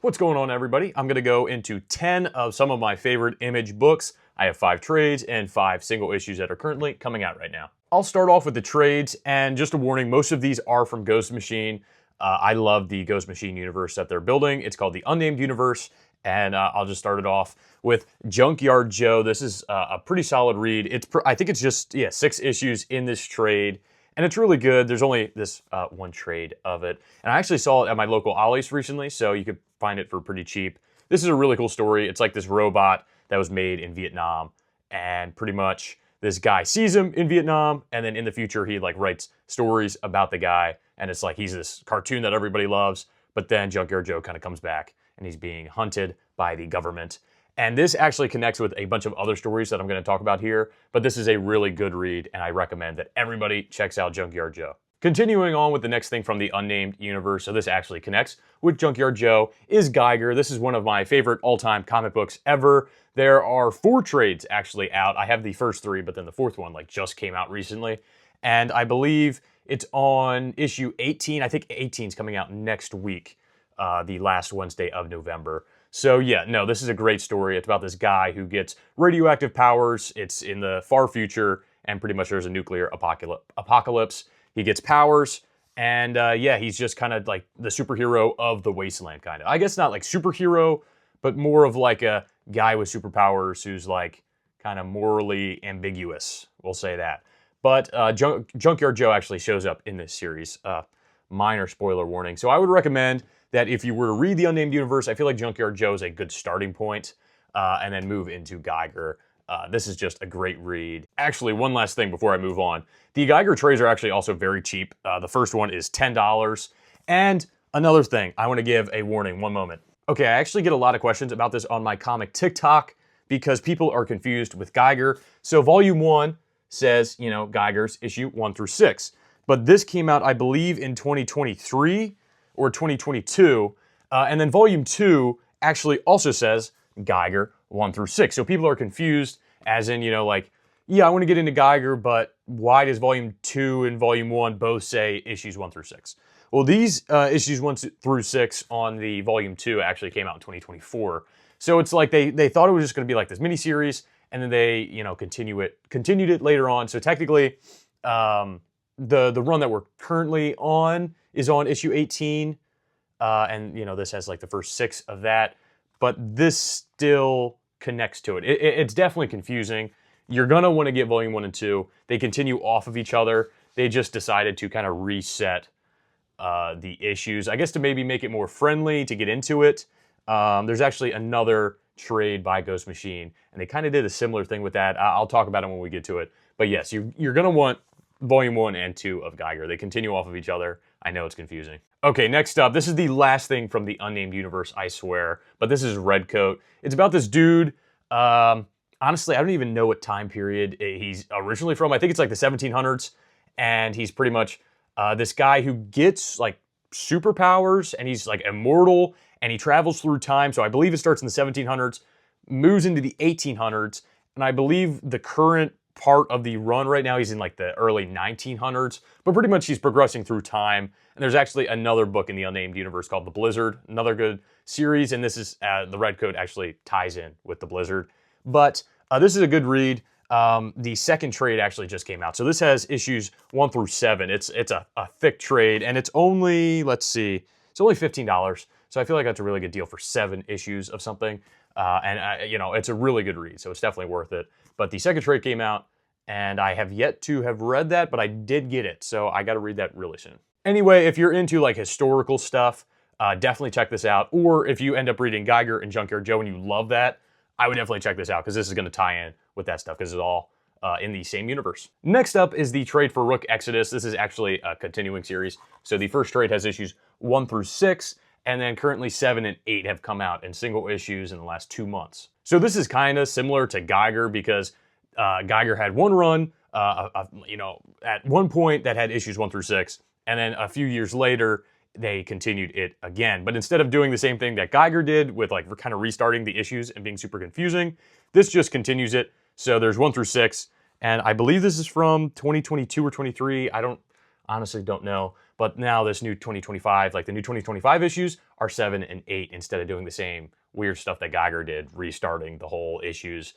What's going on, everybody? I'm going to go into 10 of some of my favorite Image books. I have 5 trades and 5 single issues that are currently coming out right now. I'll start off with the trades, and just a warning, most of these are from Ghost Machine. I love the Ghost Machine universe that they're building. It's called the Unnamed Universe, and I'll just start it off with Junkyard Joe. This is a pretty solid read. I think it's just 6 issues in this trade, and it's really good. There's only this one trade of it, and I actually saw it at my local Ollie's recently, so you could find it for pretty cheap. This is a really cool story. It's like this robot that was made in Vietnam, and pretty much this guy sees him in Vietnam, and then in the future he like writes stories about the guy, and it's like he's this cartoon that everybody loves, but then Junkyard Joe kind of comes back and he's being hunted by the government. And this actually connects with a bunch of other stories that I'm going to talk about here, but this is a really good read, and I recommend that everybody checks out Junkyard Joe. Continuing on with the next thing from the Unnamed universe, so this actually connects with Junkyard Joe, is Geiger. This is one of my favorite all-time comic books ever. There are 4 trades actually out. I have the first 3, but then the 4th one like just came out recently. And I believe it's on issue 18. I think 18 is coming out next week, the last Wednesday of November. So yeah, no, this is a great story. It's about this guy who gets radioactive powers. It's in the far future, and pretty much there's a nuclear apocalypse. He gets powers, and yeah, he's just kind of like the superhero of the wasteland, kind of. I guess not like superhero, but more of like a guy with superpowers who's like kind of morally ambiguous, we'll say that. But Junkyard Joe actually shows up in this series. Minor spoiler warning. So I would recommend that if you were to read the Unnamed Universe, I feel like Junkyard Joe is a good starting point, and then move into Geiger. This is just a great read. Actually, one last thing before I move on. The Geiger trades are actually also very cheap. The first one is $10. And another thing, I want to give a warning, one moment. Okay, I actually get a lot of questions about this on my comic TikTok because people are confused with Geiger. So volume 1 says, you know, Geiger's issue 1 through 6. But this came out, I believe, in 2023 or 2022. And then volume 2 actually also says Geiger 1 through 6. So people are confused, as in, you know, like, yeah, I want to get into Geiger, but why does volume 2 and volume 1 both say issues 1 through 6? Well, these issues 1 through 6 on the volume 2 actually came out in 2024. So it's like they thought it was just going to be like this miniseries, and then they, you know, continued it later on. So technically, the run that we're currently on is on issue 18, and you know, this has like the first 6 of that. But this still connects to it. It's definitely confusing. You're going to want to get volume 1 and 2. They continue off of each other. They just decided to kind of reset the issues, I guess, to maybe make it more friendly to get into it. There's actually another trade by Ghost Machine, and they kind of did a similar thing with that. I'll talk about it when we get to it. But yes, you're going to want volume 1 and 2 of Geiger. They continue off of each other. I know it's confusing. Okay, next up, this is the last thing from the Unnamed Universe, I swear, but this is Redcoat. It's about this dude, honestly, I don't even know what time period he's originally from. I think it's like the 1700s, and he's pretty much this guy who gets like superpowers, and he's like immortal, and he travels through time. So I believe it starts in the 1700s, moves into the 1800s, and I believe the current part of the run right now, he's in like the early 1900s, but pretty much he's progressing through time. And there's actually another book in the Unnamed Universe called The Blizzard, another good series, and this is, the Redcoat actually ties in with The Blizzard. But this is a good read. The second trade actually just came out. So this has issues 1 through 7. It's a thick trade, and it's only, let's see, it's only $15. So I feel like that's a really good deal for 7 issues of something. You know, it's a really good read, so it's definitely worth it. But the second trade came out, and I have yet to have read that, but I did get it, so I got to read that really soon. Anyway, if you're into like historical stuff, definitely check this out. Or if you end up reading Geiger and Junkyard Joe and you love that, I would definitely check this out, because this is going to tie in with that stuff, because it's all in the same universe. Next up is the trade for Rook Exodus. This is actually a continuing series. So the first trade has issues 1 through 6, and then currently 7 and 8 have come out in single issues in the last 2 months. So this is kind of similar to Geiger, because Geiger had one run, you know, at one point that had issues 1 through 6, and then a few years later, they continued it again. But instead of doing the same thing that Geiger did with like kind of restarting the issues and being super confusing, this just continues it. So there's 1 through 6, and I believe this is from 2022 or 23. I honestly don't know. But now this new 2025, like the new 2025 issues are 7 and 8 instead of doing the same weird stuff that Geiger did, restarting the whole issues.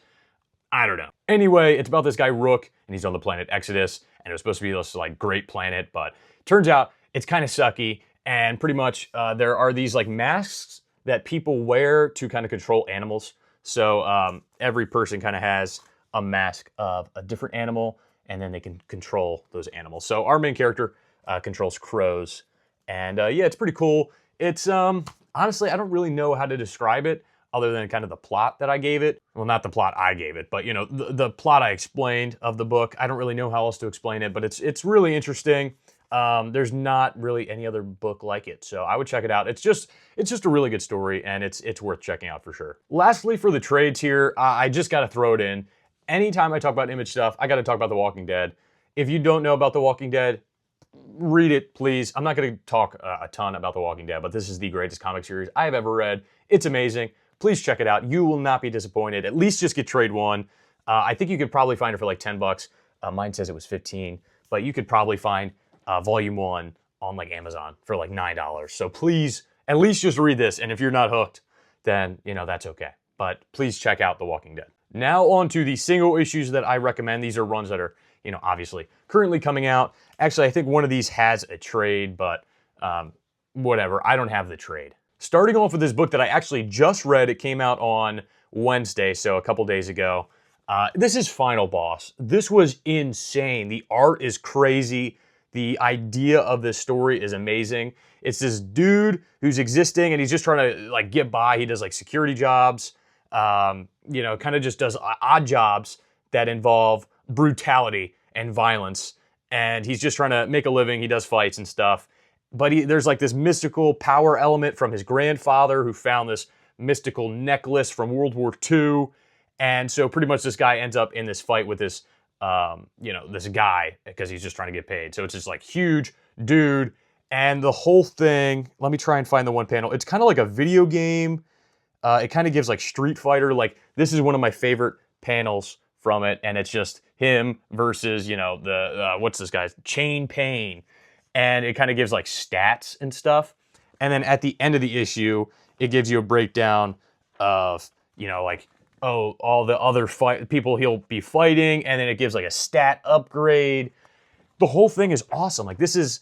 I don't know. Anyway, it's about this guy Rook, and he's on the planet Exodus, and it was supposed to be this like great planet, but turns out it's kind of sucky, and pretty much there are these like masks that people wear to kind of control animals. So every person kind of has a mask of a different animal, and then they can control those animals. So our main character controls crows, and yeah, it's pretty cool. It's honestly, I don't really know how to describe it other than kind of the plot that I gave it. Well, not the plot I gave it, but you know, the plot I explained of the book. I don't really know how else to explain it, but it's really interesting. There's not really any other book like it, so I would check it out. It's just a really good story, and it's worth checking out for sure. Lastly, for the trades here, I just got to throw it in. Anytime I talk about Image stuff, I got to talk about The Walking Dead. If you don't know about The Walking Dead, read it, please. I'm not going to talk a ton about The Walking Dead, but this is the greatest comic series I have ever read. It's amazing. Please check it out. You will not be disappointed. At least just get trade one. I think you could probably find it for like 10 bucks. Mine says it was 15, but you could probably find volume 1 on like Amazon for like $9. So please, at least just read this. And if you're not hooked, then, you know, that's okay. But please check out The Walking Dead. Now on to the single issues that I recommend. These are runs that are, you know, obviously currently coming out. Actually, I think one of these has a trade, but whatever. I don't have the trade. Starting off with this book that I actually just read. It came out on Wednesday, so a couple days ago. This is Final Boss. This was insane. The art is crazy. The idea of this story is amazing. It's this dude who's existing and he's just trying to like get by. He does like security jobs, you know, kind of just does odd jobs that involve brutality and violence. And he's just trying to make a living. He does fights and stuff. But there's like this mystical power element from his grandfather who found this mystical necklace from World War II. And so pretty much this guy ends up in this fight with this, you know, this guy because he's just trying to get paid. So it's this like huge dude. And the whole thing, let me try and find the one panel. It's kind of like a video game. It kind of gives like Street Fighter. Like this is one of my favorite panels from it. And it's just him versus, you know, the, what's this guy's? Chain Pain. And it kind of gives like stats and stuff. And then at the end of the issue, it gives you a breakdown of, you know, like, oh, all the other people he'll be fighting. And then it gives like a stat upgrade. The whole thing is awesome. Like this is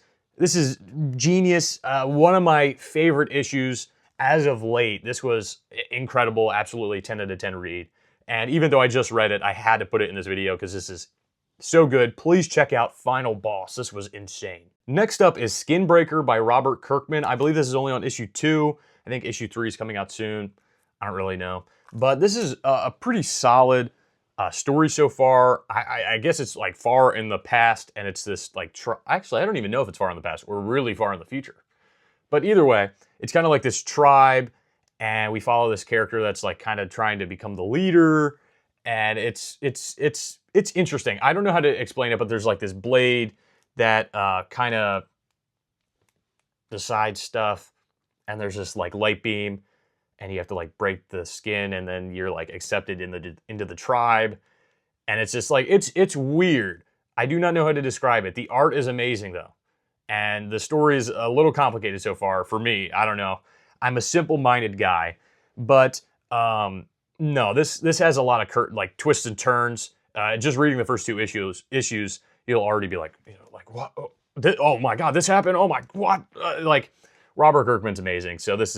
genius. One of my favorite issues as of late. This was incredible. Absolutely 10 out of 10 read. And even though I just read it, I had to put it in this video because this is so good. Please check out Final Boss. This was insane. Next up is Skinbreaker by Robert Kirkman. I believe this is only on issue 2. I think issue 3 is coming out soon. I don't really know. But this is a pretty solid story so far. I guess it's like far in the past, and it's this like, actually, I don't even know if it's far in the past or really far in the future. But either way, it's kind of like this tribe, and we follow this character that's like kind of trying to become the leader, and it's interesting. I don't know how to explain it, but there's like this blade that kind of decides stuff, and there's this like light beam, and you have to like break the skin, and then you're like accepted into the tribe, and it's just like it's weird. I do not know how to describe it. The art is amazing though, and the story is a little complicated so far for me. I don't know. I'm a simple-minded guy, but no, this has a lot of like twists and turns. Just reading the first 2 issues, you'll already be like, you know, like what? Oh my God, this happened. Oh my, what? Like Robert Kirkman's amazing. So this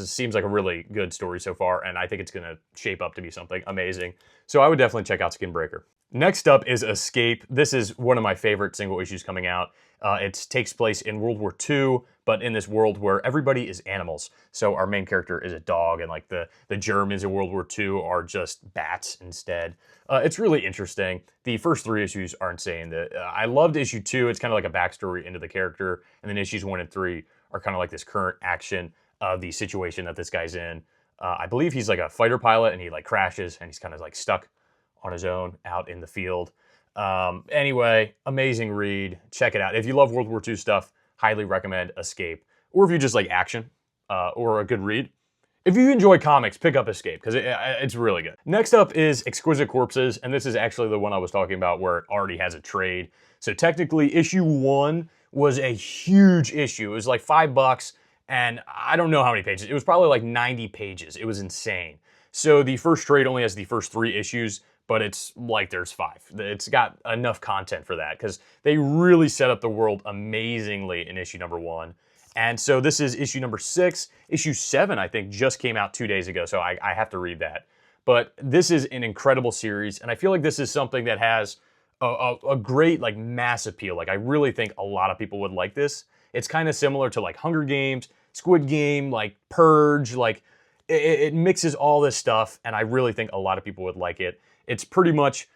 seems like a really good story so far, and I think it's gonna shape up to be something amazing. So I would definitely check out Skinbreaker. Next up is Escape. This is one of my favorite single issues coming out. It takes place in World War II, but in this world where everybody is animals. So our main character is a dog, and like the Germans in World War II are just bats instead. It's really interesting. The first 3 issues are insane. I loved issue 2. It's kind of like a backstory into the character, and then issues 1 and 3 are kind of like this current action of the situation that this guy's in. I believe he's like a fighter pilot, and he like crashes, and he's kind of like stuck on his own out in the field. Anyway, amazing read. Check it out. If you love World War II stuff, highly recommend Escape. Or if you just like action or a good read. If you enjoy comics, pick up Escape because it's really good. Next up is Exquisite Corpses, and this is actually the one I was talking about where it already has a trade. So technically issue 1 was a huge issue. It was like $5, and I don't know how many pages. It was probably like 90 pages. It was insane. So the first trade only has the first 3 issues, but it's like there's 5. It's got enough content for that because they really set up the world amazingly in issue number 1. And so this is issue number 6. Issue 7, I think, just came out 2 days ago, so I have to read that. But this is an incredible series, and I feel like this is something that has a great, like, mass appeal. Like, I really think a lot of people would like this. It's kind of similar to, like, Hunger Games, Squid Game, like, Purge, like, it mixes all this stuff, and I really think a lot of people would like it. It's pretty much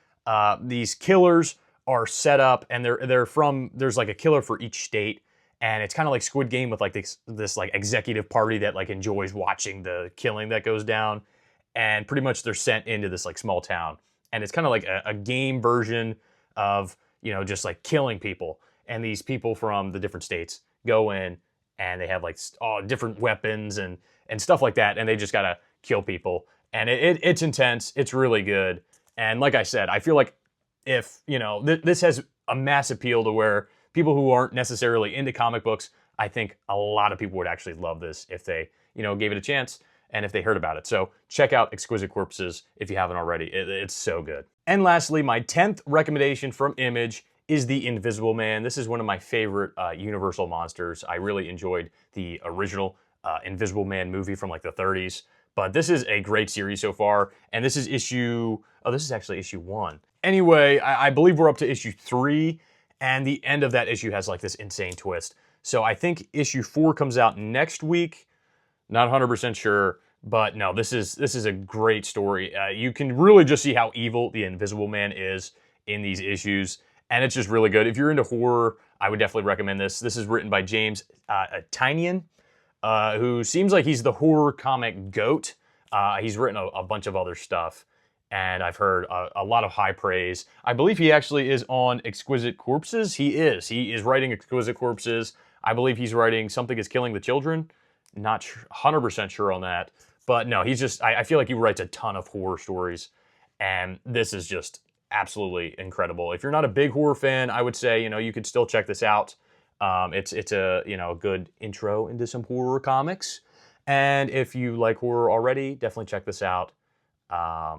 these killers are set up, and there's like a killer for each state, and it's kind of like Squid Game with like this like executive party that like enjoys watching the killing that goes down, and pretty much they're sent into this like small town, and it's kind of like a game version of, you know, just like killing people, and these people from the different states go in, and they have like different weapons and stuff like that, and they just gotta kill people, and it's intense. It's really good, and like I said, I feel like if, you know, this has a mass appeal to where people who aren't necessarily into comic books, I think a lot of people would actually love this if they, you know, gave it a chance and if they heard about it. So check out Exquisite Corpses if you haven't already. It's so good. And lastly, my 10th recommendation from Image is The Invisible Man. This is one of my favorite Universal monsters. I really enjoyed the original Invisible Man movie from like the 30s. But this is a great series so far, and this is this is actually issue 1. Anyway, I believe we're up to issue 3, and the end of that issue has like this insane twist. So I think issue 4 comes out next week. Not 100% sure, but no, this is a great story. You can really just see how evil the Invisible Man is in these issues, and it's just really good. If you're into horror, I would definitely recommend this. This is written by James Tynion, who seems like he's the horror comic GOAT. He's written a bunch of other stuff, and I've heard a lot of high praise. I believe he actually is on Exquisite Corpses. He is writing Exquisite Corpses. I believe he's writing Something is Killing the Children. Not 100% sure on that, but no, he's just, I feel like he writes a ton of horror stories, and this is just absolutely incredible. If you're not a big horror fan, I would say, you know, you could still check this out. It's a, you know, good intro into some horror comics. And if you like horror already, definitely check this out. I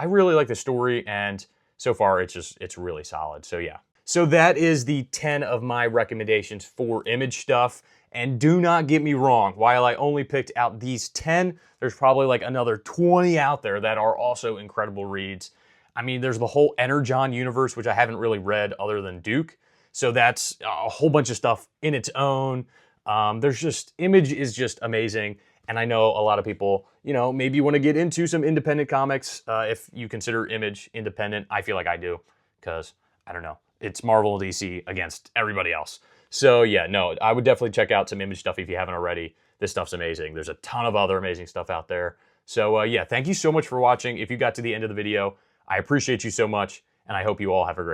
really like the story, and so far it's really solid. So yeah. So that is the 10 of my recommendations for Image stuff. And do not get me wrong, while I only picked out these 10, there's probably like another 20 out there that are also incredible reads. I mean, there's the whole Energon universe, which I haven't really read other than Duke. So that's a whole bunch of stuff in its own. Image is just amazing. And I know a lot of people, you know, maybe want to get into some independent comics if you consider Image independent. I feel like I do, because, I don't know, it's Marvel and DC against everybody else. So yeah, no, I would definitely check out some Image stuff if you haven't already. This stuff's amazing. There's a ton of other amazing stuff out there. So yeah, thank you so much for watching. If you got to the end of the video, I appreciate you so much, and I hope you all have a great